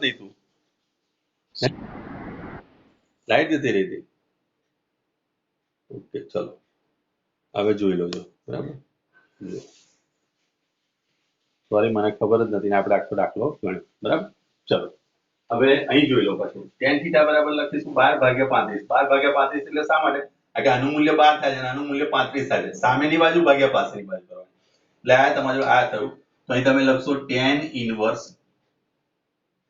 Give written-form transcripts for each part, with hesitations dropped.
नहीं तू लाइट जती रही थी ओके चलो હવે જોઈ લો જો બરાબર સોરી મને ખબર જ નથી ને આપણે આખો દાખલો ગણ્યો બરાબર ચલો હવે અહીં જોઈ લો પછી tan થીટા બરાબર લખીશું 12 ભાગ્યા 35 એટલે શા માટે આ કે આનું મૂલ્ય 12 થાય છે અને આનું મૂલ્ય 35 થાય છે સામેની બાજુ ભાગ્યા પાછળની બાજુ કરવાની એટલે આ તમારું આ થયું તો અહીં તમે લખશો tan ઇન્વર્સ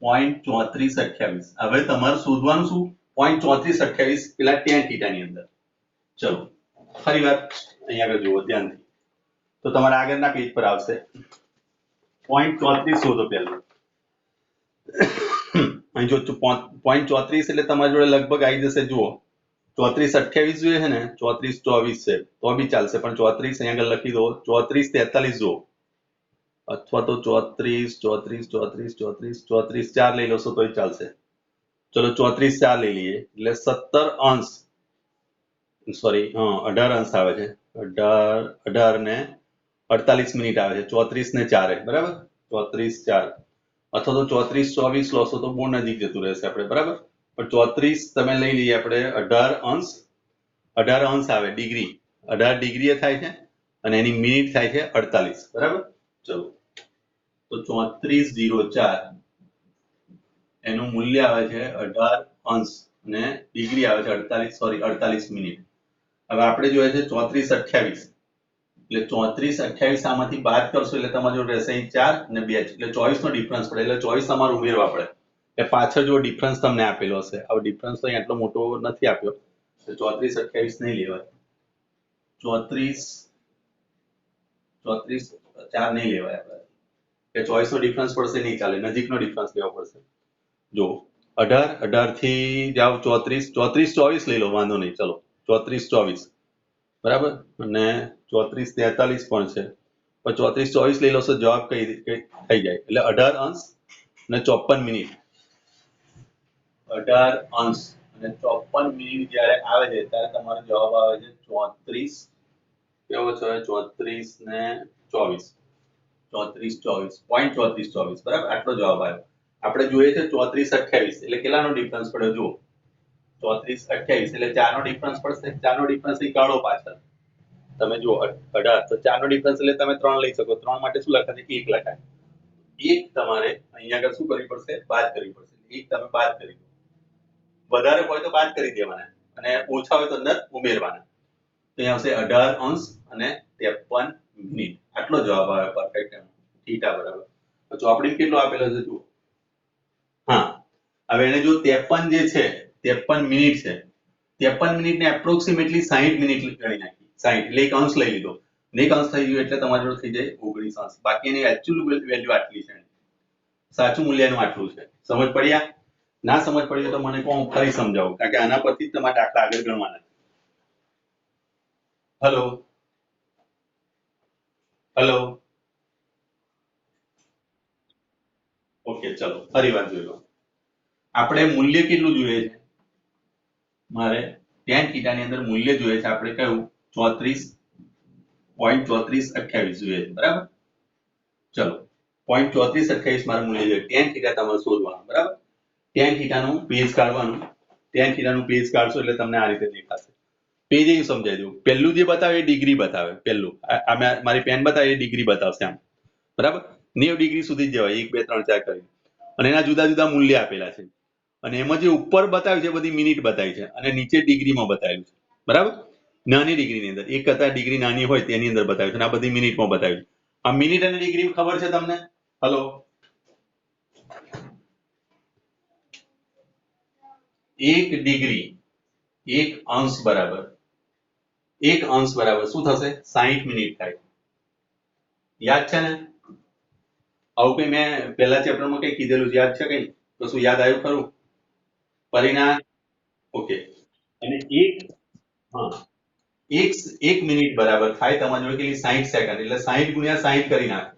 0.3428 હવે તમારે શોધવાનું શું 0.3428 પેલા tan થીટાની અંદર ચલો ફરી વાર અહીંયા આગળ જુઓ ધ્યાનથી તો તમારા આગળના પેજ પર આવશે 0.34 શોધો પહેલું અહીં જો 0.34 એટલે તમારી જોડે લગભગ આવી જશે જુઓ 3428 જોઈએ છે ને 3424 છે તો બી ચાલશે પણ 34 અહીંયા આગળ લખી દો 3443 જુઓ અથવા તો 34 4 લઈ લેશો તોય ચાલશે ચલો 34 4 લઈ લઈએ એટલે 17 અંશ સોરી 18 અંશ આવે છે 18 ને 48 મિનિટ આવે છે 34 ને 4 બરાબર 34 4 અથવા તો 34 24 લોશો તો બહુ નજીક જતું રહેશે આપણે બરાબર પણ 34 તમે લઈ લઈએ આપણે 18 અંશ આવે ડિગ્રી 18 ડિગ્રી થાય છે અને એની મિનિટ થાય છે 48 બરાબર ચલો તો 3404 એનું મૂલ્ય આવે છે 18 અંશ અને ડિગ્રી આવે છે 48 મિનિટ હવે આપણે જોઈએ છે 3428 એટલે 3428 આમાંથી બાદ કરશો એટલે તમારે જો રહેશે 4 અને 2 એટલે 24 નો ડિફરન્સ પડે એટલે 24 તમારે ઉમેરવા પડે એટલે પાછળ જો ડિફરન્સ તમને આપેલો હશે આ ડિફરન્સ તો અહીં આટલો મોટો નથી આપ્યો એટલે 3428 નહીં લેવાય 34 4 નહીં લેવાય આપણે એટલે 24 નો ડિફરન્સ પડશે નહીં ચાલે નજીકનો ડિફરન્સ લેવો પડશે જો 18 થી જાવ 34 24 લઈ લો વાંધો નહીં ચલો 34 બરાબર અને 34 43 પણ છે પણ 34 લઈ લો તો જવાબ કઈ થઈ જાય એટલે 18 અંશ અને 54 મિનિટ 18 અંશ અને 54 મિનિટ જ્યારે આવે છે ત્યારે તમારો જવાબ આવે છે 34 કેવો છે 34 ને 24 બરાબર આટલો જવાબ આવ્યો આપણે જોઈએ છે 3428 એટલે કેટલાનો ડિફરન્સ પડ્યો જુઓ 3428 એટલે 4 નો ડિફરન્સ પડશે 4 નો ડિફરન્સ એ કાઢો પાછળ તમે જુઓ 18 તો 4 નો ડિફરન્સ એટલે તમે 3 લઈ શકો 3 માટે શું લખાય 1 લખાય 1 તમારે અહીંયા આગળ શું કરવી પડશે બાદ કરવી પડશે 1 તમે બાદ કરી દો વધારે હોય તો બાદ કરી દેવાના અને ઓછા હોય તો અંદર ઉમેરવાના તો અહીંયા આવશે 18 અંશ અને 53 મિનિટ આટલો જવાબ આવે પરફેક્ટ થીટા બરાબર તો ચોપડી કેટલો આપેલો છે જુઓ હા હવે એને જો 53 જે છે 53 મિનિટ છે 53 મિનિટને એપ્રોક્સિમેટલી 60 મિનિટ ગણી નાખી 60 એટલે એક અંશ લઈ લીધો ને એક અંશ થઈ ગયો એટલે તમારી જોડે થઈ જાય 19 અંશ બાકી એની એક્ચ્યુઅલ વેલ્યુ આટલી છે સાચું મૂલ્ય એનું આટલું છે સમજ પડ્યા ના સમજ પડી તો મને કહો હું ફરી સમજાવું કારણ કે આના પરથી જ તમારે દાખલા આગળ ગણવાના હેલો હેલો ઓકે ચલો ફરી વાર જોઈ લો આપણે મૂલ્ય કેટલું જોઈએ છે મારે tan થીટાની અંદર મૂલ્ય જોઈએ છે આપણે કયું 34.3428 જોઈએ છે બરાબર ચલો 0.3428 મારું મૂલ્ય જોઈએ tan થીટા તમારે શોધવાનું બરાબર tan થીટાનું પેજ કાઢવાનું tan થીટાનું પેજ કાઢશો એટલે તમને આ રીતે દેખાશે પેજ એ સમજાઈ દઉં પહેલું જે બતાવે એ ડિગ્રી બતાવે પહેલું આ મારી પેન બતાવે એ ડિગ્રી બતાવશે આમ બરાબર 90 ડિગ્રી સુધી જ જવાય 1 2 3 4 કરી અને એના જુદા જુદા મૂલ્ય આપેલા છે અને એમાં જે ઉપર બતાવ્યું છે બધી મિનિટ બતાવી છે અને નીચે ડિગ્રીમાં બતાવ્યું છે બરાબર નાની ડિગ્રીની અંદર એક કરતા ડિગ્રી નાની હોય તેની અંદર બતાવ્યું છે અને આ બધી મિનિટમાં બતાવ્યું આ મિનિટ અને ડિગ્રી ખબર છે તમને હેલો 1 ડિગ્રી 1 અંશ બરાબર 1 અંશ બરાબર શું થશે 60 મિનિટ થાય યાદ છે ને આવું કઈ મેં પહેલા ચેપ્ટરમાં કઈ કીધેલું છે યાદ છે કઈ તો શું યાદ આવ્યું ખરું પરિણામ ઓકે અને એક મિનિટ બરાબર થાય તમારી જોડે કેટલી 60 સેકન્ડ એટલે 60 ગુણ્યા 60 કરી નાખો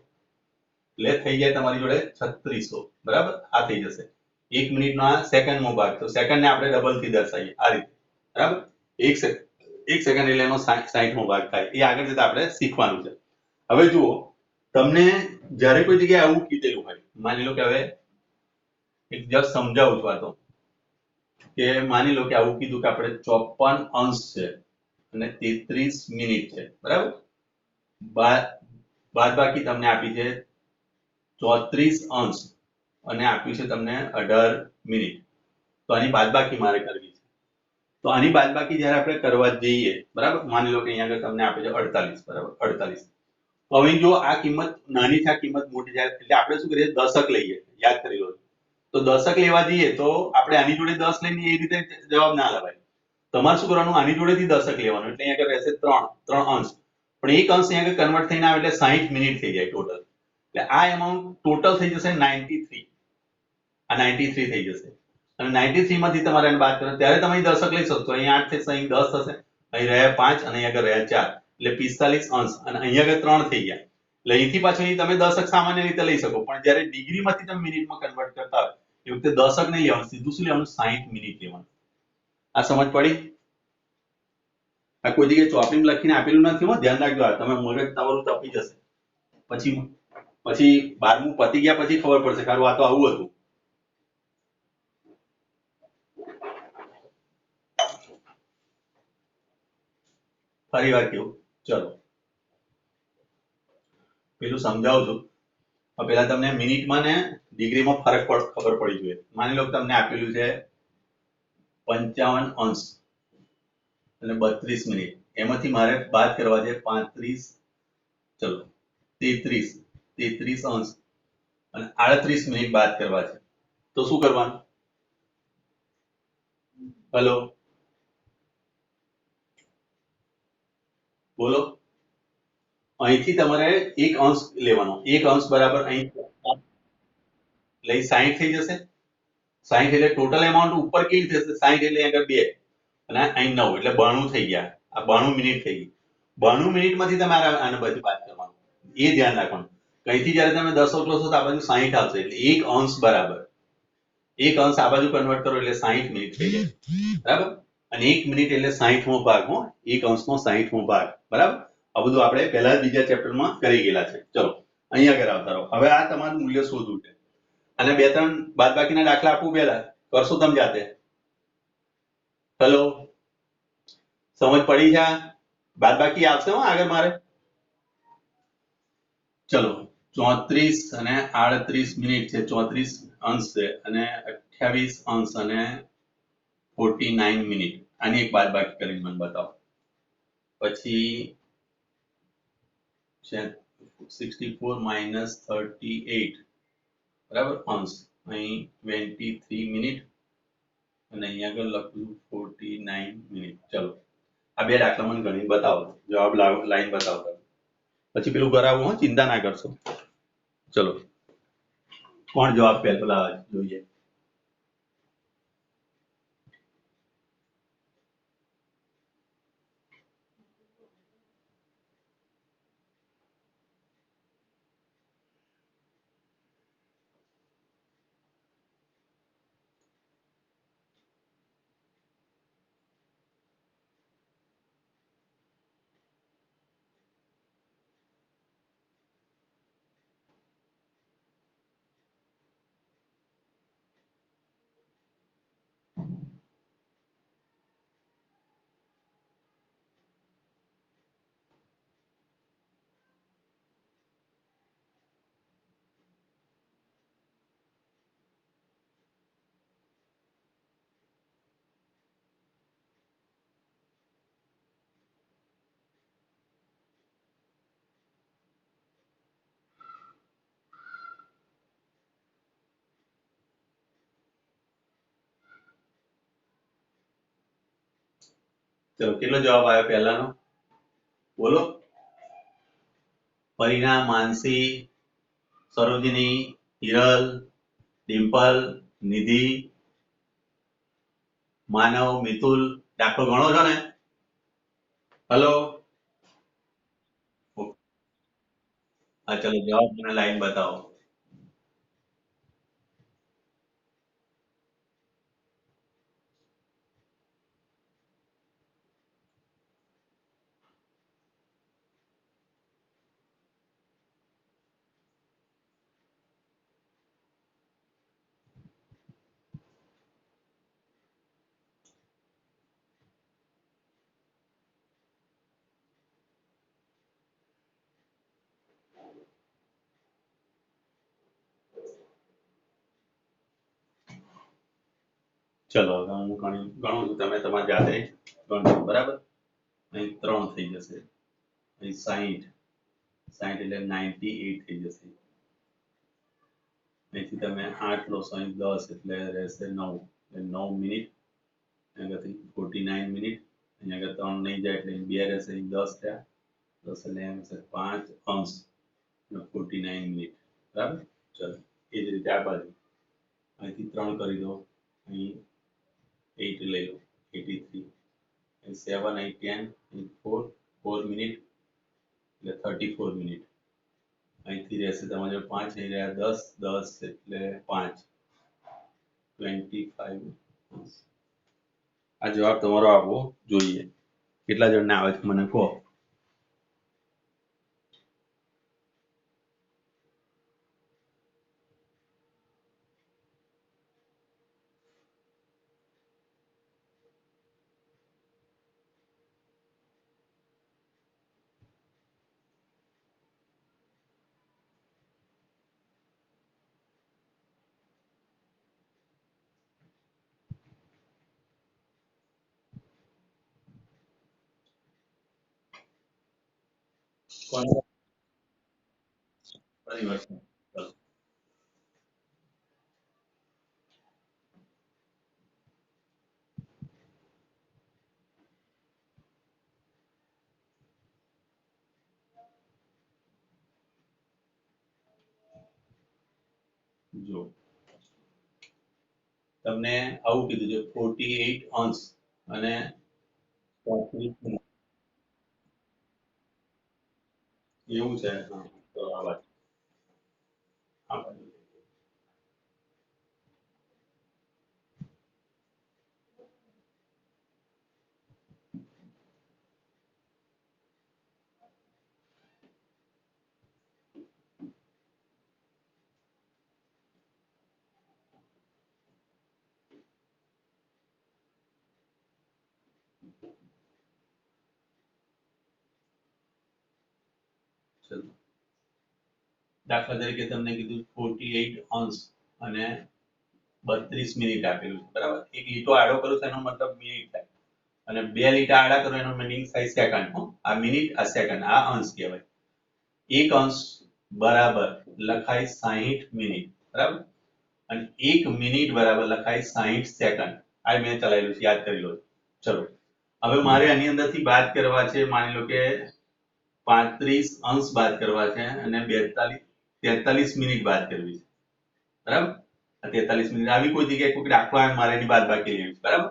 એટલે થઈ જાય તમારી જોડે 3600 બરાબર આ થઈ જશે 1 મિનિટનો આ સેકન્ડમાં ભાગ તો સેકન્ડને આપણે ડબલ થી દર્શાવીએ આ રીતે બરાબર 1 સેકન્ડ એટલે એનો 60 ભાગ થાય એ આગળ જતા આપણે શીખવાનું છે હવે જુઓ તમને જ્યારે કોઈ જગ્યાએ આવું કીધેલું હોય માની લો કે હવે એક જસ્ટ સમજાવું છું આ તો કે માની લો કે આવું કીધું કે આપણે 54 અંશ છે અને 33 મિનિટ છે બરાબર બાદ બાકી તમને આપી છે 34 અંશ અને આપ્યું છે તમને 18 મિનિટ તો આની બાદબાકી મારે કરવી છે તો આની બાદબાકી જ્યારે આપણે કરવા જઈએ બરાબર માની લો કે અહીંયા આગળ તમને આપે છે 48 બરાબર 48 તો હવે જો આ કિંમત નાની છે આ કિંમત મોટી જાય એટલે આપણે શું કરીએ દશક લઈએ યાદ કરી લો તો દશક લેવા જઈએ તો આપણે આની જોડે 10 લઈને એ રીતે જવાબ ના લવાય તમારે શું કરવાનું આની જોડેથી દશક લેવાનું એટલે અહીંયા આગળ રહેશે 3 અંશ પણ એક અંશ અહીંયા આગળ કન્વર્ટ થઈને આવે એટલે 60 મિનિટ થઈ જાય ટોટલ એટલે આ એમાઉન્ટ ટોટલ થઈ જશે 93 આ 93 થઈ જશે અને 93 માંથી તમારે એને બાદ કરો ત્યારે તમે દશક લઈ શકશો અહીંયા 8 થશે અહીં 10 થશે અહીં રહ્યા 5 અને અહીંયા આગળ રહ્યા 4 એટલે 45 અંશ અને અહીંયા આગળ 3 થઈ ગયા એટલે અહીંથી પાછળ તમે દશક સામાન્ય રીતે લઈ શકો પણ જ્યારે ડિગ્રીમાંથી તમે મિનિટમાં કન્વર્ટ કરતા હોય એ વખતે દશક નહીં લેવાનું સીધું શું લેવાનું 60 મિનિટ લેવાનું આ સમજ પડી આ કોઈ જગ્યાએ ચોપડીમાં લખીને આપેલું નથી હો ધ્યાન રાખજો આ તમે મગજ તમારું તપી જશે પછી પછી 12મું પતી ગયા પછી ખબર પડશે કારું આ તો આવું હતું ફરી વાર કેવું ચલો પેલું સમજાવું છું પેલા તમને મિનિટમાં ને ડિગ્રીમાં ફરક ખબર પડી જોઈએ માની લો કે તમને આપેલું છે 55 અંશ અને 32 મિનિટ એમાંથી મારે બાદ કરવા છે 35 ચલો 33 અંશ અને 38 મિનિટ બાદ કરવા છે તો શું કરવાનું હેલો બોલો અહીંથી તમારે એક અંશ લેવાનો એક અંશ બરાબર અહીં એટલે 60 થઈ જશે 60 એટલે ટોટલ એમાઉન્ટ ઉપર કેવી થશે 60 એટલે આગળ 2 અને અહીં 9 એટલે 92 થઈ ગયા આ 92 મિનિટ થઈ ગઈ 92 મિનિટમાંથી તમારે આને બધી વાત કરવાનું એ ધ્યાન રાખવાનું અહીંથી જ્યારે તમે દશક લો છો તો આ બાજુ 60 આવશે એટલે એક અંશ બરાબર એક અંશ આ બાજુ કન્વર્ટ કરો એટલે 60 મિનિટ થઈ જાય બરાબર અને 1 મિનિટ એટલે 60મો ભાગ હો એક અંશનો 60મો ભાગ બરાબર આ બધું આપણે પહેલા જ બીજા ચેપ્ટરમાં કરી ગયેલા છે ચલો અહીંયા આગળ આવતા રહો હવે આ તમારું મૂલ્ય શોધવું છે અને 2-3 બાદબાકીના દાખલા આપું પહેલા કરશો તમે જાતે હેલો સમજ પડી છે બાદબાકી આવશે હો આગળ મારે ચલો 34 અને 38 મિનિટ છે 34 અંશ છે અને 28 અંશ અને 49 મિનિટ આની એક બાદબાકી કરીને મને બતાવો પછી 64 minus 38 બરાબર અંશ અહીં 23 મિનિટ અને અહીંયા આગળ લખું 49 મિનિટ ચલો આ બે દાખલા મને ગણી બતાવો જવાબ લાઈન બતાવો પછી પેલું કરાવવું હો ચિંતા ના કરશો ચલો કોણ જવાબ પહેલો લાવે જોઈએ ચલો કેટલો જવાબ આવ્યો પહેલાનો બોલો પરિણા માનસી સરોજિની હિરલ ડિમ્પલ નિધિ માનવ મિતુલ દાખલો ગણો છો ને હેલો હા ચલો જવાબ મને લાઈન બતાવો ચલો હવે હું ગણું છું, તમે તમારી જાતે ગણજો, બરાબર. અહીં 3 થઈ જશે, અહીં 60 એટલે 98 થઈ જશે, અહીંથી તમે 8 લો છો, અહીં 10 એટલે રહેશે 9, એટલે 9 મિનિટ, અહીંયાથી 49 મિનિટ, અહીંયા આગળ 3 નહીં જાય એટલે 2 રહેશે, અહીં 10 થયા, 10 એટલે એમ છે 5 અંશ 49 મિનિટ, બરાબર. ચલો એ જ રીતે આ બાજુ અહીંથી 3 કરી દો, અહીં 8 લઈ લો, 83, 7 8 10 4 મિનિટ એટલે 34 મિનિટ, અહીંથી રહેશે તમારે 5 અહીં રહ્યા 10 એટલે 5 25. આ જવાબ તમારો આવવો જોઈએ. કેટલા જણને આવે છે મને કહો. પરિવર્તન. ચલો. જો તમને આવું કીધું છે 48 અંશ અને 35 મિનિટ. એવું છે. હા, તો આ બાજુ. આ બાજુ. ચલો. દાખલા તરીકે તમને કીધું 48 અંશ અને 32 મિનિટ આપેલું છે, બરાબર. એક લીટો આડો કરું તો એનો મતલબ મિનિટ થાય, અને 2 લીટા આડા કરો એનો મીનિંગ થાય સેકન્ડ. આ મિનિટ, આ સેકન્ડ, આ અંશ કહેવાય. એક અંશ બરાબર લખાય 60 મિનિટ, બરાબર, અને 1 મિનિટ બરાબર લખાય 60 સેકન્ડ. આ મેં ચલાવેલું છે, યાદ કરી લો. ચલો હવે મારે આની અંદરથી બાદ કરવા છે, માની લો કે 35 અંશ બાદ કરવા છે અને 43 મિનિટ બાદ કરવી છે, બરાબર. આ 43 મિનિટ આવી કોઈ જગ્યાએ કોઈ દાખલો આવે મારે એની બાદબાકી લેવી છે, બરાબર.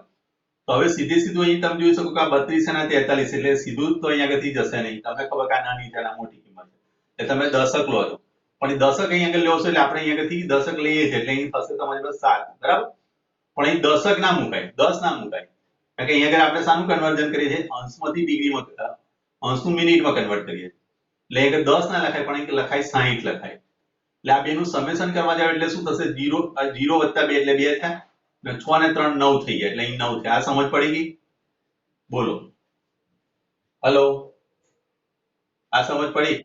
તો હવે સીધે સીધું અહીં તમે જોઈ શકો કે આ 32 અને 43 એટલે સીધું જ તો અહીંયા આગળથી જશે નહીં. તમને ખબર કે આ નાની છે, આ મોટી કિંમત છે, એટલે તમે દશક લો છો, પણ એ દશક અહીં આગળ લો છો એટલે આપણે અહીં આગળથી દશક લઈએ છીએ એટલે અહીં થશે તમારી પાસે 7, બરાબર. પણ અહીં દશક ના મુકાય, 10 ના મુકાય, કારણ કે અહીંયા આગળ આપણે શાનું કન્વર્ઝન કરીએ છીએ, અંશમાંથી ડિગ્રીમાં, અંશનું મિનિટમાં કન્વર્ટ કરીએ છીએ. એટલે અહીંયા 10 ના લખાય, પણ અહીં લખાય 60 લખાય. એટલે આ બેનું સમેશન કરવા જાવ એટલે શું થશે, 0 0 + 2 એટલે 2 થાય, અને 6 ને 3 9 થઈ ગયા, એટલે અહીં 9 થાય. આ સમજ પડી ગઈ? બોલો. હલો, આ સમજ પડી?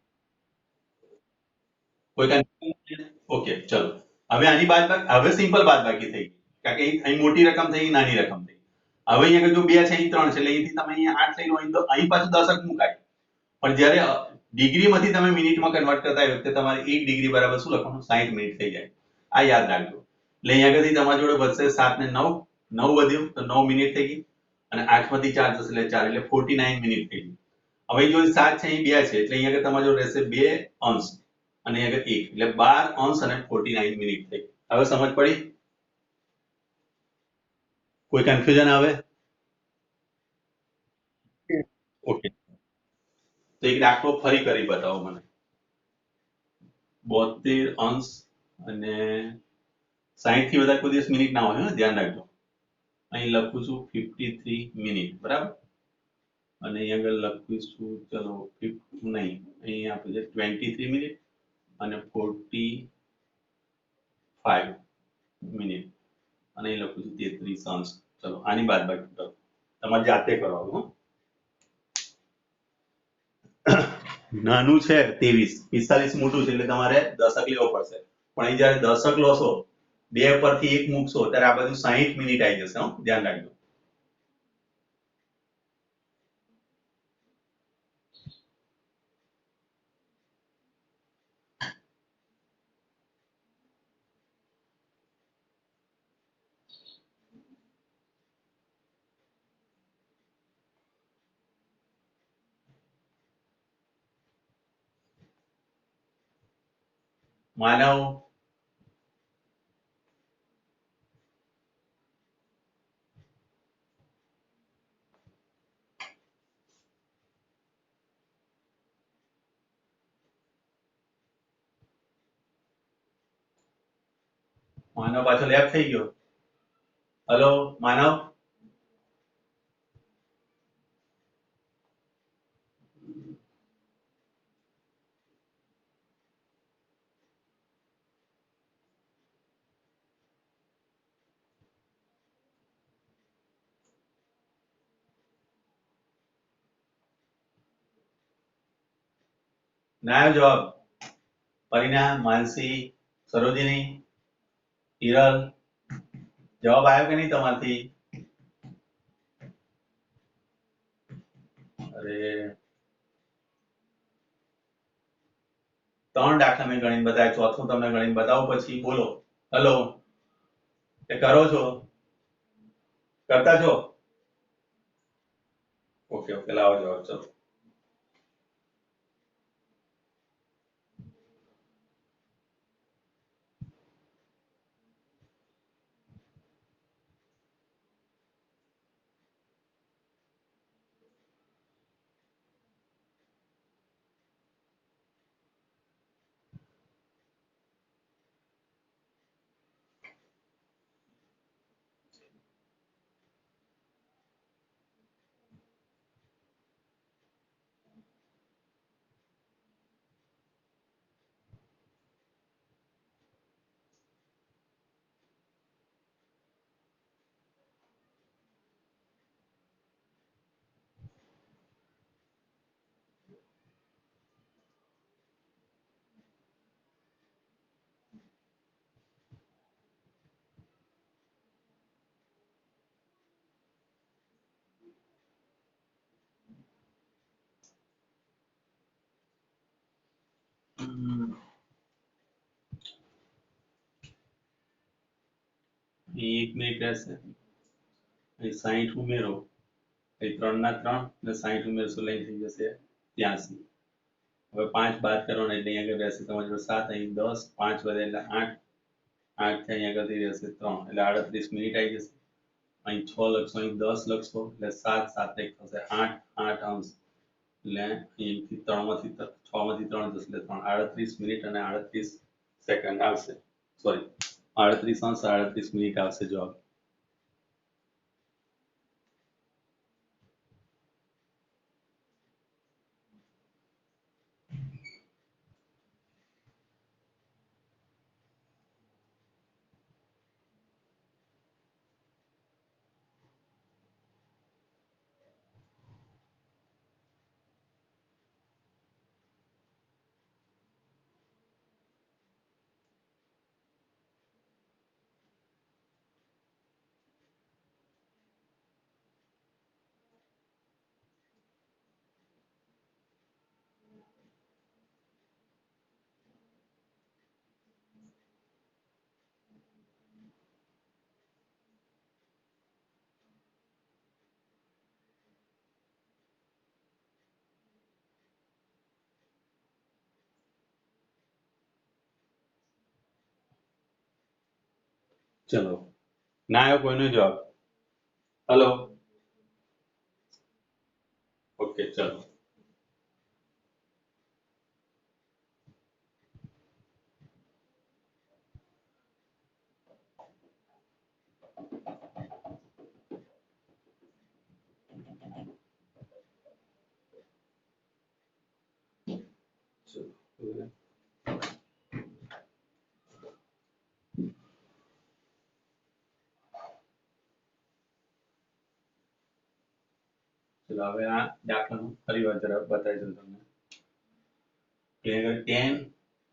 કોઈ કન્ફ્યુઝન? ઓકે, ચલો. હવે આની બાદબાકી, હવે સિમ્પલ બાદબાકી થઈ ગઈ, કારણ કે અહીં મોટી રકમ થઈ, નાની રકમ થઈ. હવે અહીંયા જો 2 છે, અહીં 3 છે, એટલે અહીંથી તમે અહીંયા 8 લઈ લો, અહીં પાછું દશક મુકાય. પણ જ્યારે ડિગ્રીમાંથી તમે મિનિટમાં કન્વર્ટ કરતા એ વખતે તમારે 1 ડિગ્રી બરાબર શું લખવાનું, 60 મિનિટ થઈ જાય. આ યાદ રાખજો. એટલે અહીંયા આગળથી તમારી જોડે વધશે 7 ને 9, 9 વધ્યું તો 9 મિનિટ થઈ ગઈ, અને 8 માંથી 4 જશે એટલે 4, એટલે 49 મિનિટ થઈ ગઈ. હવે જો 7 છે, અહીં 2 છે, એટલે અહીંયા આગળ તમારી જોડે રહેશે 2 અંશ અને અહીંયા આગળ 1, એટલે 12 અંશ અને 49 મિનિટ થઈ. હવે સમજ પડી? કોઈ કન્ફ્યુઝન આવે? ઓકે, તો એક દાખલો ફરી કરી બતાવો મને. 72 અંશ અને 60 થી વધારે કોઈ દિવસ મિનિટ ના હોય, ધ્યાન રાખજો. અહીં લખું છું 53 મિનિટ, બરાબર. અને અહીં આગળ લખીશું, ચલો 50 નહીં, અહીં આપે છે 23 મિનિટ અને 45 મિનિટ, અને અહીં લખું છું 33 અંશ. ચલો આની બાદબાકી કરો, તમારે જાતે કરવાનું. નાનું છે 23, 45 મોટું છે, એટલે તમારે દશક લેવો પડશે. પણ અહીં જયારે દશક લો છો 2 પરથી 1 મૂકશો ત્યારે આ બાજુ 60 મિનિટ આવી જશે. હો, ધ્યાન રાખજો. માનવ માનવ પાછો લેફ્ટ થઈ ગયો. હલો માનવ, ના આવ્યો જવાબ. પરિણા, માનસી, સરોજિની, હિરલ, જવાબ આવ્યો કે નહીં તમારથી? અરે 3 દાખલા મેં ગણીને બતાવ્યા, ચોથું તમને ગણીને બતાવું પછી બોલો. હલો, એ કરો છો? કરતા છો? ઓકે ઓકે, લાવો જવાબ. ચલો. અહીં 1 મિનિટ રહેશે. અહીં 60 ઉમેરો. અહીં 3 ના 3 ને 60 ઉમેરશો એટલે અહીં થઈ જશે 83. હવે 5 બાદ કરવાના એટલે અહીં આગળ રહેશે તમારી જોડે 7, અહીં 10, 5 વધે એટલે 8, 8 થી અહીં આગળથી રહેશે 3 એટલે 38 મિનિટ આવી જશે. અહીં 6 લખશો, અહીં 10 લખશો એટલે 7, 7 એક થશે 8, 8 અંશ એટલે અહીંથી 3 માંથી 6 માંથી 3 જશે એટલે 38 મિનિટ અને 38 સેકન્ડ આવશે. સોરી, 38 અંશ 38 મિનિટ આવશે જવાબ. ચલો, ના આવ્યો કોઈનો જવાબ? હલો, ઓકે ચલો. ચલો હવે આ દાખલાનું ફરી વાર જરા બતાવી દઉં તમને કે tan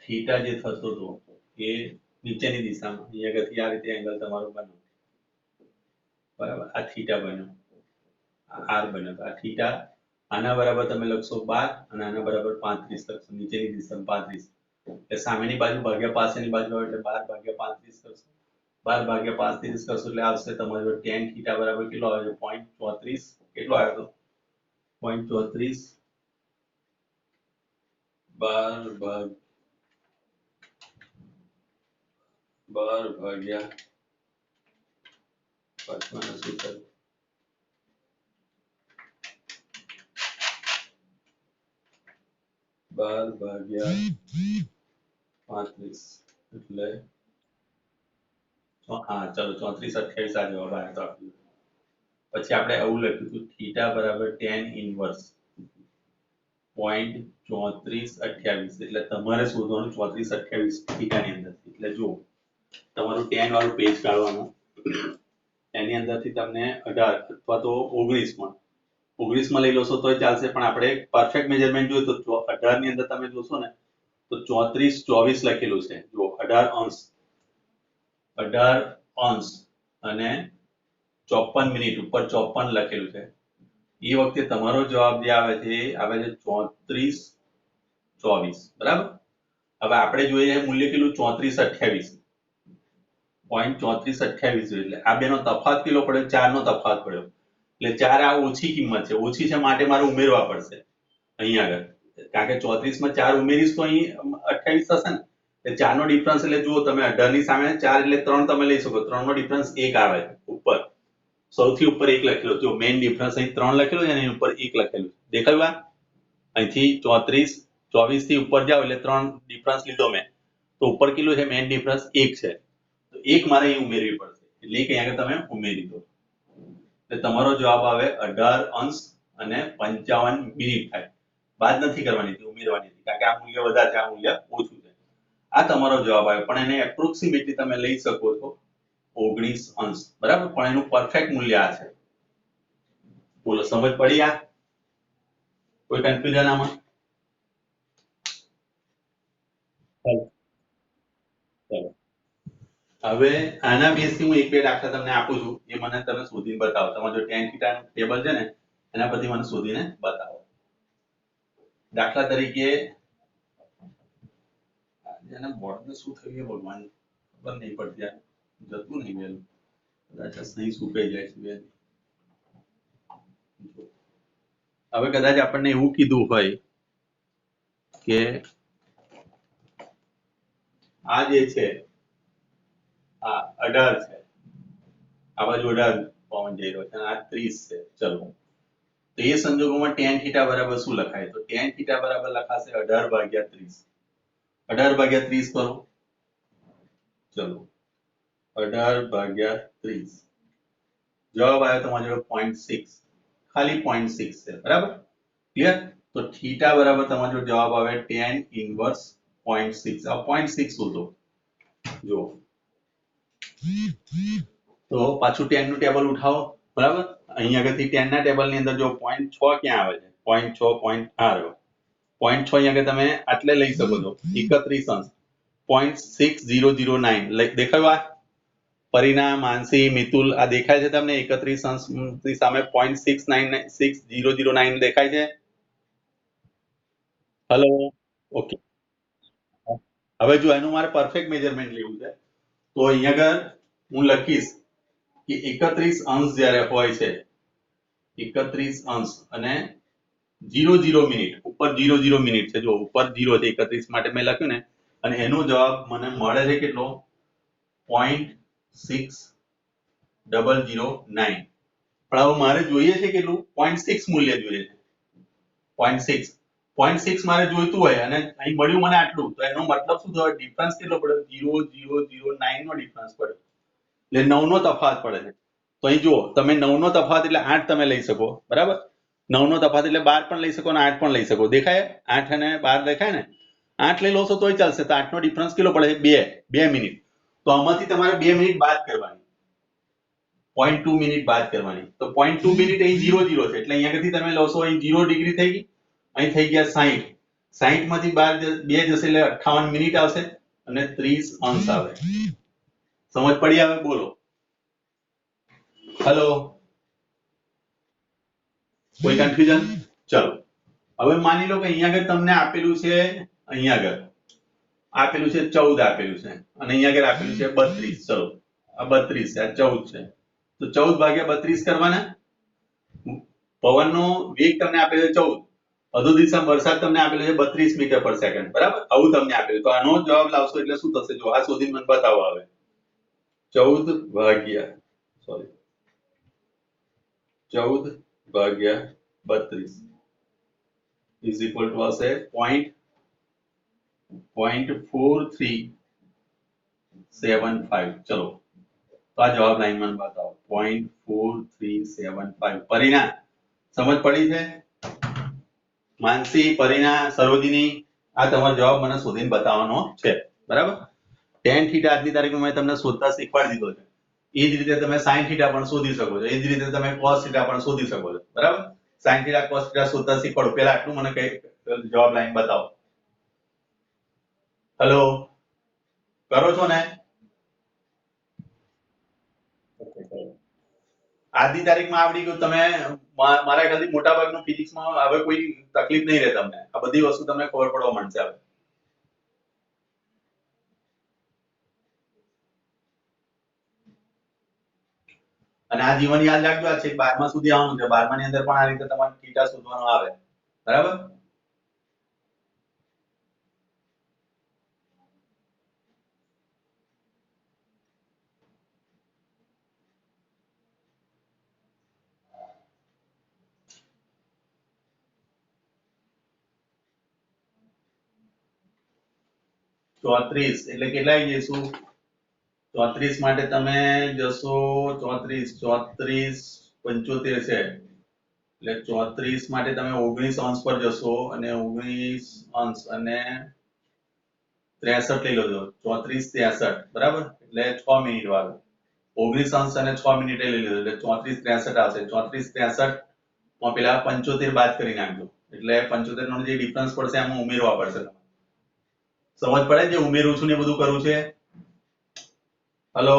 થીટા જે થતો હતો એ નીચેની દિશામાં અહીંયા આગળથી આ રીતે એંગલ તમારો બન્યો, બરાબર, આ થીટા બન્યો, આ આર બન્યો, આ થીટા આના બરાબર તમે લખશો 12 અને આના બરાબર 35 લખશો, નીચેની દિશામાં 35 એટલે સામેની બાજુ ભાગ્યા પાછળની બાજુ આવે એટલે 12 ભાગ્યા 35 કરશો, 12 ભાગ્યા 35 કરશો એટલે આવશે તમારો tan થીટા બરાબર કેટલો આવે છે 0.34, કેટલો આવ્યો તો 0.34 12 ભાગ્યા 55 નું સૂત્ર 12 ભાગ્યા 35 એટલે હા ચલો 34 28 આ જવાબ આવ્યો તો આપણો. પછી આપણે આવું લખ્યું હતું થીટા બરાબર tan ઇન્વર્સ 0.3428 એટલે તમારે શોધવાનું 3428 થીટાની અંદર. એટલે જો તમારું tan વાળું પેજ કાઢવાનું, એની અંદરથી તમને 18 અથવા તો 19 માં 19 માં લઈ લોશો તોય ચાલશે, પણ આપણે પરફેક્ટ મેજરમેન્ટ જોઈએ તો 18 ની અંદર તમે જોશો ને તો 34 24 લખેલું છે, જો 18 અંશ અને 54 મિનિટ ઉપર 54 લખેલું છે. એ વખતે તમારો જવાબ જે આવે છે એ આવે છે 34 24, બરાબર. હવે આપણે જોઈએ મૂલ્ય કેટલું 34 28 0.3428 એટલે આ બેનો તફાવત કેટલો પડ્યો 4 નો તફાવત પડ્યો, એટલે 4 આ ઓછી કિંમત છે, ઓછી છે માટે મારે ઉમેરવા પડશે અહીંયા આગળ, કારણ કે 34 માં 4 ઉમેરીશ તો અહીં 28 થશે ને, એટલે 4 નો ડિફરન્સ એટલે જુઓ તમે 18 ની સામે 4 એટલે 3 તમે લઈ શકો, 3 નો ડિફરન્સ 1 આવે ઉપર, સૌથી ઉપર 1 લખેલો, જો મેઈન ડિફરન્સ અહીં 3 લખેલો છે અને એની ઉપર 1 લખેલું, દેખાયું? આ અહીંથી 34 24 થી ઉપર જાવ એટલે 3 ડિફરન્સ લીધો મેં, તો ઉપર કેટલું છે મેઈન ડિફરન્સ 1 છે, તો 1 મારે અહીં ઉમેરવી પડશે, એટલે એક અહીંયા તમે ઉમેરી દો એટલે તમારો જવાબ આવે 18 અંશ અને 55 મિનિટ થાય. બાદ નથી કરવાની, ઉમેરવાની હતી, કારણ કે આ મૂલ્ય વધારે છે, આ મૂલ્ય ઓછું છે. આ તમારો જવાબ આવે, પણ એને એપ્રોક્સિમેટલી તમે લઈ શકો છો 19 અંશ, બરાબર, પણ એનું પરફેક્ટ મૂલ્ય આ છે. બોલો સમજ પડી? આ કોઈ કન્ફ્યુઝન આમાં? હવે આના બેઝથી હું એક બે દાખલા તમને આપું છું, એ મને તમે શોધીને બતાવો. તમારો જો tan θ નું ટેબલ છે ને એના પરથી મને શોધીને બતાવો. દાખલા તરીકે જેને બોર્ડને શું થયું એ ભગવાન ખબર નહીં પડતી, જતું નહીં વેલું, કદાચ સહી સુકાઈ જાય છે બેન. હવે કદાચ આપણને એવું કીધું હોય કે આ જે છે આ 18 છે, આ બાજુ 18 પવન જઈ રહ્યો છે અને આ 30 છે, ચલો તો એ સંજોગોમાં tan θ બરાબર શું લખાય? તો tan θ બરાબર લખાશે 18 ભાગ્યા 30. 18 ભાગ્યા 30 કરો, ચલો 18 ભાગ્યા 30 જવાબ આવ્યો તમારો 0.6, ખાલી 0.6 છે, બરાબર, ક્લિયર? તો θ બરાબર તમારો જવાબ આવે tan ઇન્વર્સ 0.6. આ 0.6 શોધો. જો તો પાછું tan નું ટેબલ ઉઠાવો, બરાબર, અહીં આગળથી tan ના ટેબલ ની અંદર જો 0.6 ક્યાં આવે છે? 0.6 0.8 આવ્યો, 0.6 અહીં આગળ તમે આટલે લઈ શકો છો, 31 અંશ 0.6009 દેખાયું? આ પરિણામ માનસી મિતુલ આ દેખાય છે તમને? 31 અંશ ની સામે 0.6009 દેખાય છે? Hello, okay. હવે જો એનું મારે પરફેક્ટ મેજરમેન્ટ લેવું છે તો અહીંયા આગળ હું લખીશ કે 31 અંશ જ્યારે હોય છે, 31 અંશ અને 00 મિનિટ, ઉપર 00 મિનિટ છે, જો ઉપર 0 છે 31 માટે મેં લખ્યું ને, અને એનો જવાબ મને મળે છે કેટલો? 0.6009. પણ હવે મારે જોઈએ છે કેટલું? 0.6 મૂલ્ય જોઈએ છે, 0.6. 0.6 મારે જોઈતું હોય અને અહીં મળ્યું મને આટલું, તો એનો મતલબ શું થયો? ડિફરન્સ કેટલો પડ્યો? 0.009 નો ડિફરન્સ પડ્યો, એટલે 9 નો તફાવત પડે છે. તો અહીં જુઓ તમે 9 નો તફાવત એટલે 8 તમે લઈ શકો, બરાબર, 9 નો તફાવત એટલે 12 પણ લઈ શકો અને 8 પણ લઈ શકો. દેખાય 8 અને 12 દેખાય ને? 8 લઈ લો છો તોય ચાલશે, તો 8 નો ડિફરન્સ કેટલો પડે છે? 2 મિનિટ. તો આમાંથી તમારે 2 મિનિટ બાદ કરવાની, 0.2 મિનિટ બાદ કરવાની. તો 0.2 મિનિટ અહીં 0 છે, એટલે અહીંયા થી તમે લો છો અહીં 0 ડિગ્રી થઈ ગઈ, અહીં થઈ ગયા 60. 60 માંથી 2 જશે એટલે 58 મિનિટ આવશે. અને 30 અંશ આવે. સમજ પડી આવે? બોલો. હેલો, કોઈ કન્ફ્યુઝન? ચલો, હવે માની લો કે અહીંયા આગળ તમને આપેલું છે, અહીંયા આગળ આપેલું છે 14 આપેલું છે અને અહીંયા આગળ આપેલું છે 32. ચલો, આ 32 છે, આ 14 છે, તો 14 ભાગ્યા 32 કરવાના. પવનનો વેગ તમને આપેલો છે 14, અધો દિશામાં વરસાદ તમને આપેલો છે 32 મીટર પર સેકન્ડ, બરાબર? આવું તમને આપેલું, તો આનો જવાબ લાવશો એટલે શું થશે? જો આ શોધીને મને બતાવો. હવે 14 ભાગ્યા 32 ઇઝ ઇક્વલ ટુ હશે 0.4375. ચલો, તો આ જવાબ લાઈન મને બતાવો. 0.4375. પરિણામ સમજ પડી છે? માનસી, પરિણા, સરોજિની, આ તમારો જવાબ મને શોધીને બતાવવાનો છે, બરાબર? tan થીટા આજની તારીખમાં મેં તમને શોધતા શીખવાડી દીધો છે. એ જ રીતે તમે sin થીટા પણ શોધી શકો છો, એ જ રીતે તમે cos થીટા પણ શોધી શકો છો, બરાબર? sin થીટા cos થીટા શોધતા શીખવાડો. પહેલા આટલું મને કઈ જવાબ લાઈન બતાવો. હેલો, કરો છો ને? આજની તારીખમાં આવડી ગયું. તમે મારા ખ્યાલથી મોટા ભાગનું ફિઝિક્સમાં હવે કોઈ તકલીફ નહીં રહે તમને. આ બધી વસ્તુ તમને ખબર પડવા માંડશે હવે. અને આ જીવન યાદ રાખજો, આ છે 12મા સુધી આવવાનું છે. 12માની અંદર પણ આ રીતે તમારે થીટા શોધવાનો આવે, બરાબર? ચોત્રીસ એટલે કેટલા આવી જઈશું? 34 માટે તમે જશો 34 75 છે, એટલે 34 માટે તમે 19 અંશ પર જશો અને 19 અંશ અને 63 લઈ લેજો. 34 63, બરાબર? એટલે 6 મિનિટ વાળું 19 અંશ અને 6 મિનિટે લઈ લેજો, એટલે 34 63 આવશે. 34 63 માં પેલા 75 બાદ કરી નાખજો, એટલે 75 નો જે ડિફરન્સ પડશે એમાં ઉમેરવા પડશે. સમજ પડે જે ઉમેરું છું ને બધું કરું છે? હેલો,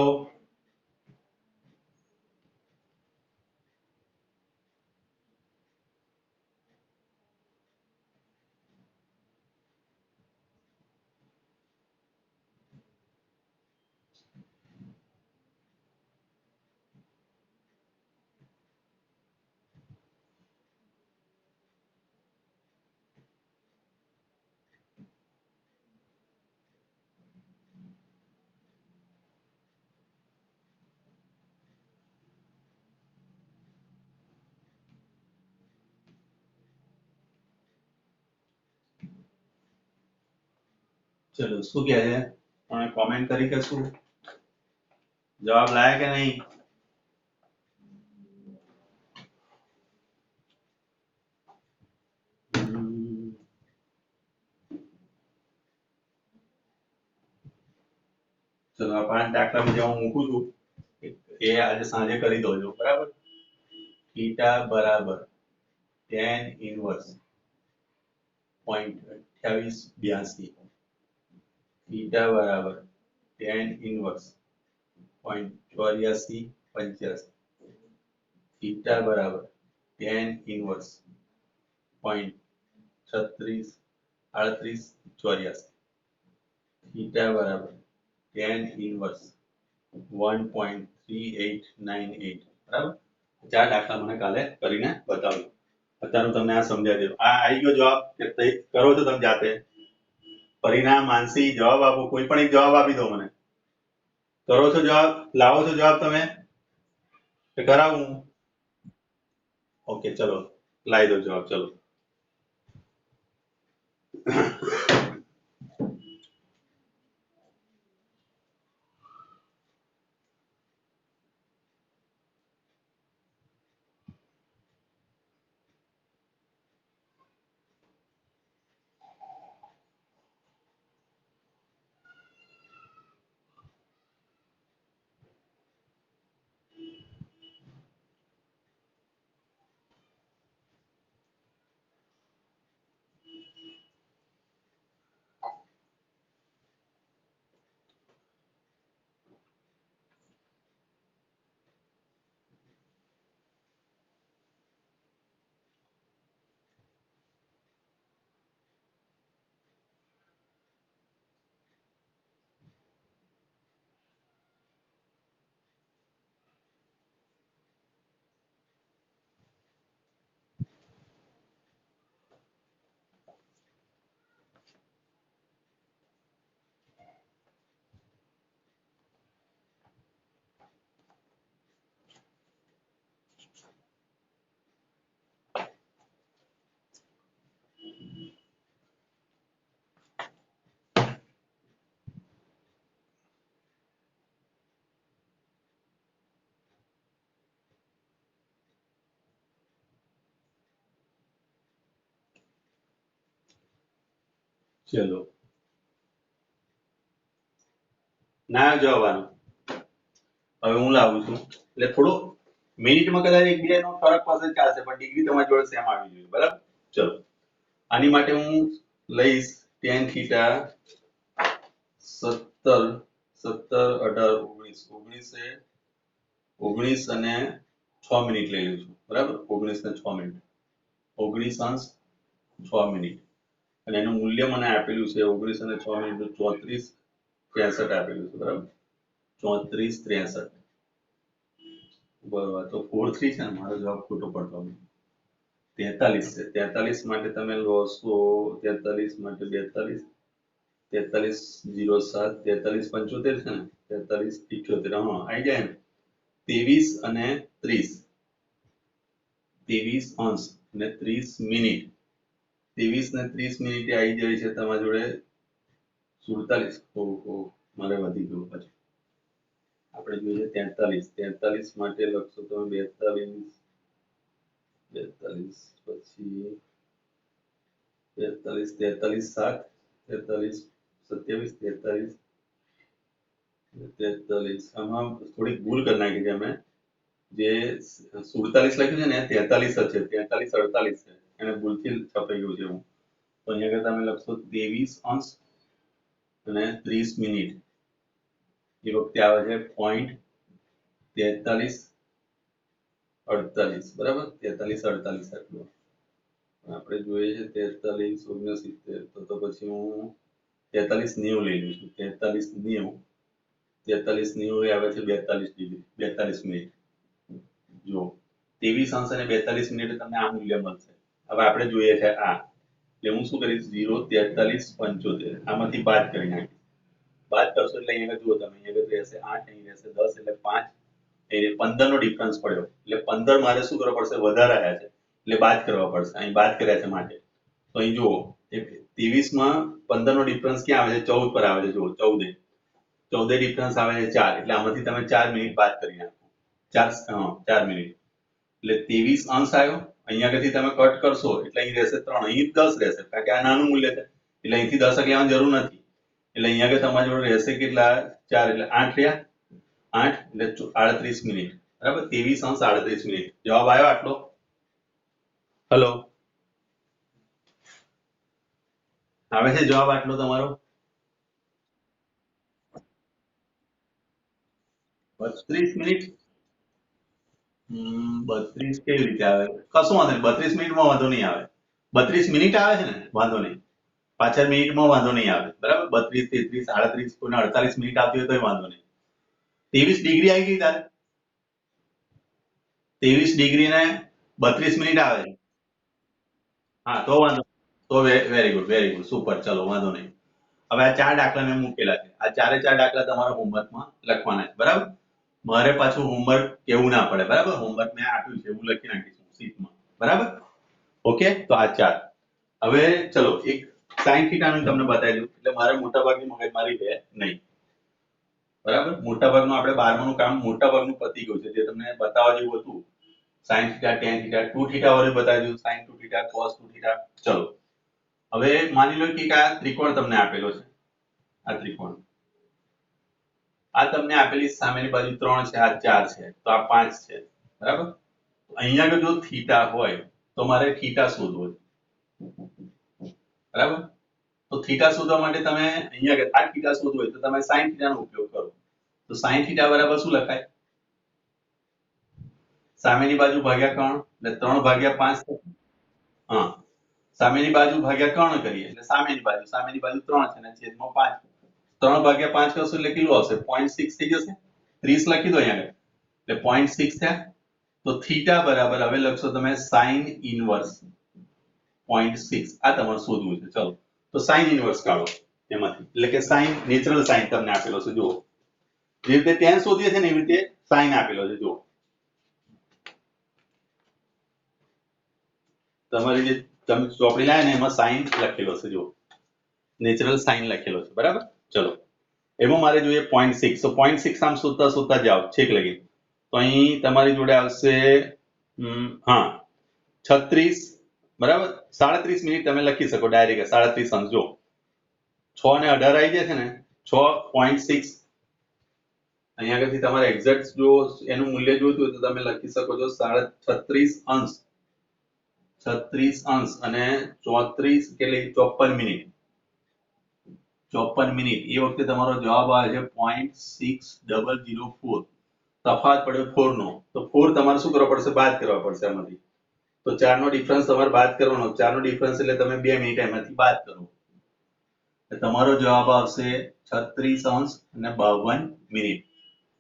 ચલો શું કહે છે? તમે કોમેન્ટ કરી કે શું જવાબ લાયા કે નહીં? ચલો આ 5 દાખલા બીજા હું મૂકું છું, એ આજે સાંજે કરી દો છો, બરાબર? થીટા બરાબર tan ઇન્વર્સ 0.2882, થીટા બરાબર tan ઇન્વર્સ 0.8485, થીટા બરાબર tan ઇન્વર્સ 0.363884, થીટા બરાબર tan ઇન્વર્સ 1.3898, બરાબર? 4 દાખલા મને કાલે કરીને બતાવજો. અત્યારે હું તમને આ સમજાવી દઉં. આ આવી ગયો જવાબ કે કરો છો તમે જાતે? પરિણામ, માનસી, જવાબ આપો. કોઈ પણ એક જવાબ આપી દો મને. કરો છો જવાબ? લાવો છો જવાબ તમે કે કરાવું? ઓકે, ચલો લાવી દો જવાબ. ચલો ચલો ના જવાનું હવે હું લાવું છું એટલે થોડો મિનિટમાં કદાચ એક બે નો ફરક પાસે ચાલશે પણ ડિગ્રી તમારી જોડે સેમ આવી જોઈએ બરાબર ચલો આની માટે હું લઈશ tan થીટા 17 17 18 19 19 અને 6 મિનિટ લઈ લઉં છું બરાબર 19 ને 6 મિનિટ 19 અંશ 6 મિનિટ અને એનું મૂલ્ય મને આપેલું છે 19 અને 6 મિનિટ 34 63 આપેલું છે બરાબર 34 63 બરાબર તો 43 છે ને મારો જવાબ ખોટો પડતો 43 છે 43 માટે તમે લો છો 43 માટે 42 43 07 43 75 છે ને 43 78 હા આવી જાય ને 23 અને 30 23 અંશ અને 30 મિનિટ 23 ને 30 મિનિટે આવી જાય છે તમારી જોડે 47 ઓહો મારે વધી ગયું પછી આપણે જોઈએ 43 43 માટે લખશો તમે 42 42 પછી 43 43 7 43 27 43 43 આમાં થોડીક ભૂલ કરી નાખી છે અમે જે 47 લખ્યું છે ને 43 જ છે 43 48 છે એને ભૂલથી છપાઈ ગયું છે હું તો અહીંયા આગળ તમે લખશો 23 અંશ અને 30 મિનિટ એ વખતે આવે છે 0.43 48 બરાબર 43 48 આટલું આપણે જોઈએ છે 43 69 તો પછી હું 43 90 લઈ લઉં છું 43 90 43 90 આવે છે 42 ડિગ્રી 42 મિનિટ જો 23 અંશ અને 42 મિનિટે તમને આ મૂલ્ય મળશે હવે આપણે જોઈએ છે આ એટલે હું શું કરીશ 0 43 75 આમાંથી બાદ કરી નાખીશ બાદ કરશો એટલે અહીંયા જુઓ તમે અહીંયા રહેશે 8 અહીં રહેશે 10 એટલે 5 એ 15 નો ડિફરન્સ પડ્યો એટલે 15 મારે શું કરવા પડશે વધારે આવ્યા છે એટલે બાદ કરવા પડશે અહીં બાદ કર્યા છે માટે તો અહીં જુઓ 23 માં 15 નો ડિફરન્સ ક્યાં આવે છે 14 પર આવે છે જુઓ 14 ડિફરન્સ આવે છે 4 એટલે આમાંથી તમે 4 મિનિટ બાદ કરી નાખો 4 મિનિટ એટલે 23 અંશ આવ્યો અહીંયા આગળથી તમે કટ કરશો એટલે અહીં રહેશે 3 અહીં 10 રહેશે કારણ કે આ નાનું મૂલ્ય છે એટલે અહીંથી 10 લેવાની જરૂર નથી એટલે અહીંયા આગળ તમારી જોડે રહેશે કેટલા 4 એટલે 8 રહ્યા 8 એટલે 38 મિનિટ બરાબર 23 અંશ 38 મિનિટ જવાબ આવ્યો આટલો હેલો આવે છે જવાબ આટલો તમારો 32 મિનિટ 32 કેવી રીતે આવે કશું વાંધો નહીં 32 મિનિટમાં વાંધો નહીં આવે 32 મિનિટ આવે છે ને વાંધો નહીં પાછળ મિનિટમાં વાંધો નહીં આવે બરાબર 32 33 38 કોઈને 48 મિનિટ આવતી હોય તોય વાંધો નહીં 23 ડિગ્રી આવી ગઈ તારે 23 ડિગ્રી ને 32 મિનિટ આવે છે હા તો વાંધો તો વેરી ગુડ સુપર ચલો વાંધો નહીં હવે આ 4 દાખલા મેં મૂકેલા છે આ ચારે 4 દાખલા તમારા હોમવર્કમાં લખવાના છે બરાબર મારે પાછું હોમવર્ક કેવું ના પડે બરાબર હોમવર્ક મેં આપ્યું છે એવું લખી નાખીશું શીટમાં બરાબર ઓકે તો આ 4 હવે ચલો એક sin θ નું તમને બતાવી દઉં એટલે મારે મોટાભાગની મગજમારી રહે નહીં બરાબર મોટાભાગનું આપણે 12માનું કામ મોટાભાગનું પતી ગયું છે જે તમને બતાવવા જેવું હતું sin θ tan θ 2θ વાળું બતાવી દીધું sin 2θ cos 2θ ચલો હવે માની લો કે આ ત્રિકોણ તમને આપેલો છે આ ત્રિકોણ આ તમને આપેલી સામેની બાજુ 3 છે આ 4 છે તો આ 5 છે બરાબર અહીંયા આગળ જો થીટા હોય તો મારે થીટા શોધવો છે બરાબર તો થીટા શોધવા માટે તમે અહીંયા આગળ આ થીટા શોધવો હોય તો તમે sin θ નો ઉપયોગ કરો તો sin θ બરાબર શું લખાય સામેની બાજુ ભાગ્યા કર્ણ એટલે 3 ભાગ્યા 5 હા સામેની બાજુ ભાગ્યા કર્ણ કરીએ એટલે સામેની બાજુ 3 છે અને છેદમાં 5 3 ભાગ્યા 5 કરશો એટલે કેટલું આવશે 0.6 થઈ જશે 30 લખી દો અહીંયા એટલે 0.6 થયા તો થીટા બરાબર હવે લખશો તમે sin ઇનવર્સ 0.6 આ તમારે શોધવું છે ચલો તો sin ઇનવર્સ કાઢો એમાંથી એટલે કે sin નેચરલ sin તમને આપેલો છે જુઓ જે રીતે tan શોધીએ છે ને એવી રીતે sin આપેલો છે જુઓ તમારી જે તમે ચોપડી લાવે ને એમાં sin લખેલો છે જુઓ નેચરલ sin લખેલો છે બરાબર ચલો એમાં મારે જોઈએ 0.6 તો 0.6 આમ શોધતા જાઓ છેક લગી તો અહીં તમારી જોડે આવશે હા 36 બરાબર 37 મિનિટ તમે લખી શકો ડાયરેક્ટ 37 અંશ જો 6 ને 18 આવી જાય છે ને 6.6 અહીંયા આગળથી તમારે એક્ઝેક્ટ જો એનું મૂલ્ય જોઈતું હોય તો તમે લખી શકો છો 36.અંશ 36 અંશ અને 34 કેટલી 54 મિનિટ 54 મિનિટ એ વખતે તમારો જવાબ આવે છે 0.6004 તફાવત પડ્યો 4 નો તો 4 તમારે શું કરવા પડશે બાદ કરવા પડશે આમાંથી તો 4 નો ડિફરન્સ તમારે બાદ કરવાનો 4 નો ડિફરન્સ એટલે તમે 2 મિનિટ એમાંથી બાદ કરો તમારો જવાબ આવશે 36 અંશ અને 52 મિનિટ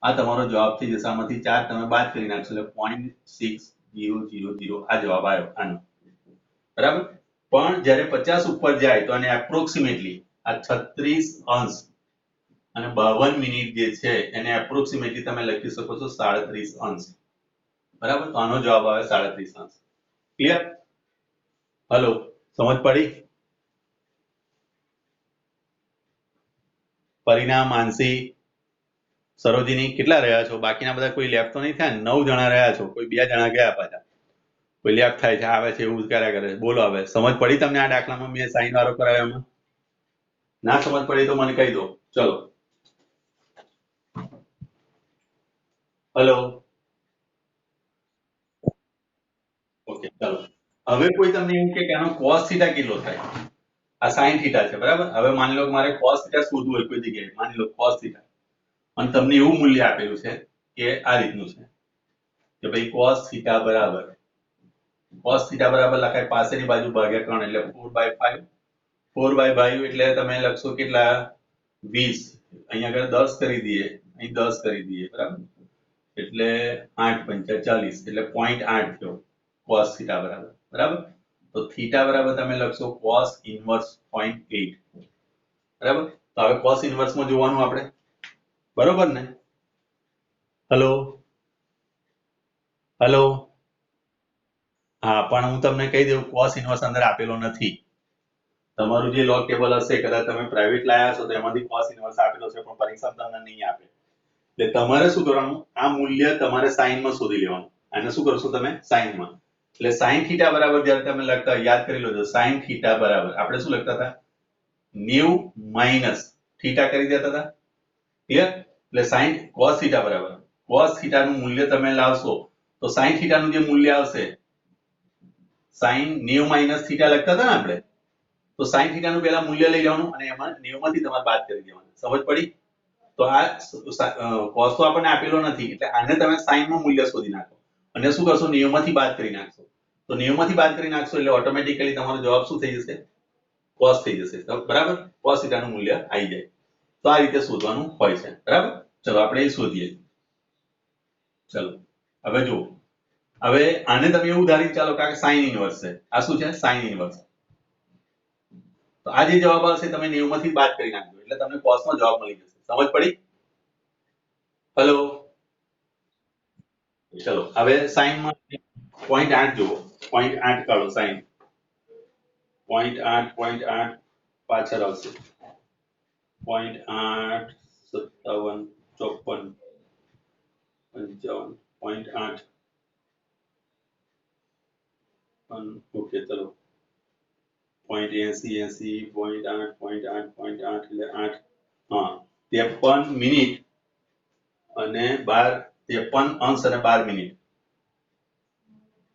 આ તમારો જવાબ થઈ જશે આમાંથી 4 તમે બાદ કરી નાખશો એટલે 0.6000 આ જવાબ આવ્યો આનો બરાબર પણ જ્યારે 50 ઉપર જાય તો આને એપ્રોક્સિમેટલી આ 36 અંશ અને 52 મિનિટ જે છે એને એપ્રોક્સિમેટલી તમે લખી શકો છો 37 અંશ બરાબર તો આનો જવાબ આવે 37 અંશ ક્લિયર હલો સમજ પડી પરિણામ માનસી સરોજીની કેટલા રહ્યા છો બાકીના બધા કોઈ લેફ્ટ તો નહીં થાય 9 જણા રહ્યા છો કોઈ 2 જણા ગયા પાછા કોઈ લેફ્ટ થાય છે આવે છે એવું કર્યા કરે છે બોલો હવે સમજ પડી તમને આ દાખલામાં મેં સાઈન વાળો કરાવ્યો એમાં ના સમજ પડી તો મને કહી દો ચલો હેલો ઓકે ચાલો હવે કોઈ તમને એવું કે આનો cos થીટા કેટલો થાય આ sin થીટા છે બરાબર હવે માની લો કે મારે cos થીટા શોધવું હોય કોઈ જગ્યાએ માની લો cos થીટા અને તમને એવું મૂલ્ય આપેલું છે કે આ રીતનું છે કે ભાઈ cos થીટા બરાબર લખાય પાસેની બાજુ ભાગ્યા 3 એટલે 4/5 4/5 એટલે તમે લખશો કેટલા 20 અહીંયા આગળ 10 કરી દઈએ અહીં 10 કરી દઈએ બરાબર એટલે 8 પંચા 40 એટલે 0.8 થયો cos થીટા બરાબર તો થીટા બરાબર તમે લખશો cos ઇન્વર્સ 0.8 બરાબર તો હવે cos ઇન્વર્સ માં જોવાનું આપણે બરોબર ને હેલો હેલો હા પણ હું તમને કહી દઉં cos ઇન્વર્સ અંદર આપેલો નથી તમારું જે log ટેબલ હશે કદાચ તમે પ્રાઇવેટ લાયા છો તો એમાંથી cos ઇન્વર્સ આપેલો છે પણ પરીક્ષામાં તમને નહીં આપે એટલે તમારે શું કરવાનું આ મૂલ્ય તમારે sin માં શોધી લેવાનું આને શું કરશો તમે sin માં એટલે sin થીટા બરાબર જ્યારે તમે લખતા યાદ કરી લેજો sin થીટા બરાબર આપણે શું લખતા હતા 90 માઈનસ થીટા કરી દેતા હતા ક્લિયર એટલે sin cos થીટા બરાબર cos થીટા નું મૂલ્ય તમે લાવશો તો sin થીટા નું જે મૂલ્ય આવશે sin 90 માઈનસ થીટા લખતા હતા ને આપણે તો sin થીટા નું પહેલા મૂલ્ય લઈ લેવાનું અને એમાં 90 માંથી તમારે બાદ કરી દેવાનું સમજ પડી તો આ cos તો આપણને આપેલો નથી એટલે આને તમે sin નું મૂલ્ય શોધી નાખો અને શું કરશો 90 માંથી બાદ કરી નાખશો તો 90 માંથી બાદ કરી નાખશો એટલે ઓટોમેટિકલી તમારો જવાબ શું થઈ જશે cos થઈ જશે બરાબર cos થીટા નું મૂલ્ય આવી જાય તો આ રીતે શોધવાનું હોય છે બરાબર ચલો આપણે એ શોધીએ ચલો હવે જો હવે આને તમે એવું ધારી ચાલો કે sin ઇન્વર્સ છે આ શું છે sin ઇન્વર્સ તો આ જે જવાબ આવશે તમે 90 માંથી બાદ કરી નાખજો એટલે તમને cos નો જવાબ મળી જશે સમજ પડી હેલો ચલો હવે sin માં 0.8 જુઓ 0.8 કાઢો sin 0.8 પાછળ આવશે 0.8 57 54 55 0.8 ઓકે ચલો 0.80 0.8 એટલે 8 હા 53 મિનિટ અને 53 અંશ અને 12 મિનિટ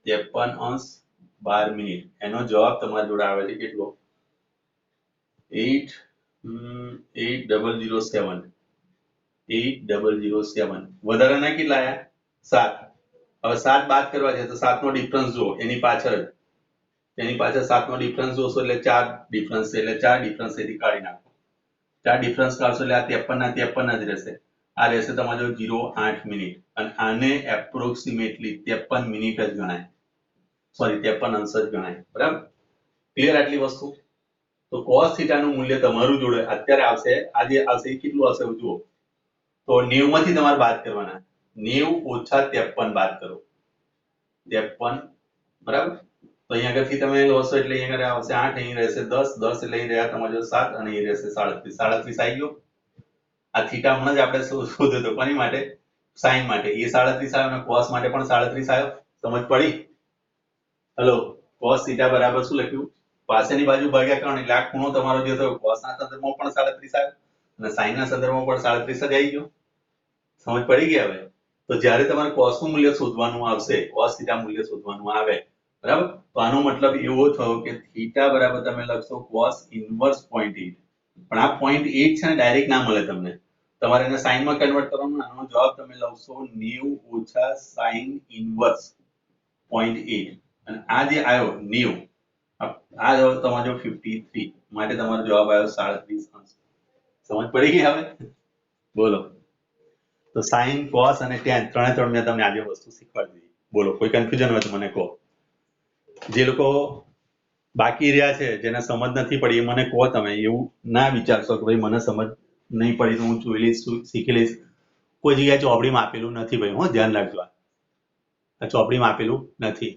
53 અંશ 12 મિનિટ એનો જવાબ તમારા જોડે આવે છે કેટલો 8007 વધારાના કેટલા આયા 7 હવે 7 બાદ કરવા છે તો 7 નો ડિફરન્સ જો એની પાછળ 7 નો ડિફરન્સ જોશો એટલે 4 ડિફરન્સ છે એટલે 4 ડિફરન્સ એથી કાઢી નાખો 4 ડિફરન્સ કાઢશો એટલે આ 53 ના 53 જ રહેશે આ રહેશે તમારો 0.8 મિનિટ અને આને એપ્રોક્સિમેટલી 53 મિનિટ જ ગણાય સોરી 53 અંશ જ ગણાય બરાબર ક્લિયર આટલી વસ્તુ તો cos થીટા નું મૂલ્ય તમારું જોડે અત્યારે આવશે આજે આવશે કેટલું આવશે જુઓ તો 90 માંથી તમારે બાદ કરવાના 90 ઓછા 53 બાદ કરો 53 બરાબર તો અહીંયા આગળથી તમે લોશો એટલે અહીંયા આગળ આવશે 8 અહીં રહેશે 10 10 એટલે અહીં રહ્યા તમારો 7 અને અહીં રહેશે 37 37 આવી ગયો આ થીટા હમણાં જ આપણે શોધ્યો તો કોની માટે sin માટે એ 37 આવ્યો અને cos માટે પણ 37 આવ્યો સમજ પડી હેલો cos થીટા બરાબર શું લખ્યું પાસેની બાજુ ભાગ્યા 3 એટલે આ ખૂણો તમારો જે થયો કોસના સંદર્ભમાં પણ 37 આવ્યો અને સાઈનના સંદર્ભમાં પણ 37 જ આવી ગયો. સમજ પડી ગઈ હવે? તો જ્યારે તમારે કોસનું મૂલ્ય શોધવાનું આવશે, કોસ થીટા મૂલ્ય શોધવાનું આવે, બરાબર, તો આનો મતલબ એવો થયો કે થીટા બરાબર તમે લખશો કોસ ઇન્વર્સ 0.8. પણ આ 0.8 છે ને ડાયરેક્ટ ના મળે તમને, તમારે એને સાઈનમાં કન્વર્ટ કરવાનું. આનો જવાબ તમે લખશો 90 ઓછા સાઈન ઇન્વર્સ 0.8 અને આ જે આવ્યો 90, આ જવાબ તમારો 53 માટે તમારો જવાબ આવ્યો 37 અંશ. સમજ પડી ગઈ હવે? બોલો. તો સાઈન, કોસ અને tan ત્રણે મેં તમને આજે વસ્તુ શીખવાડી દીધી. બોલો, કોઈ કન્ફ્યુઝન હોય તો મને કહો. જે લોકો બાકી રહ્યા છે, જેને સમજ નથી પડી, એ મને કહો. તમે એવું ના વિચારશો કે ભાઈ મને સમજ નહીં પડી તો હું જોઈ લઈશ, શીખી લઈશ. કોઈ જગ્યાએ ચોપડીમાં આપેલું નથી ભાઈ, ધ્યાન રાખજો. આ ચોપડીમાં આપેલું નથી.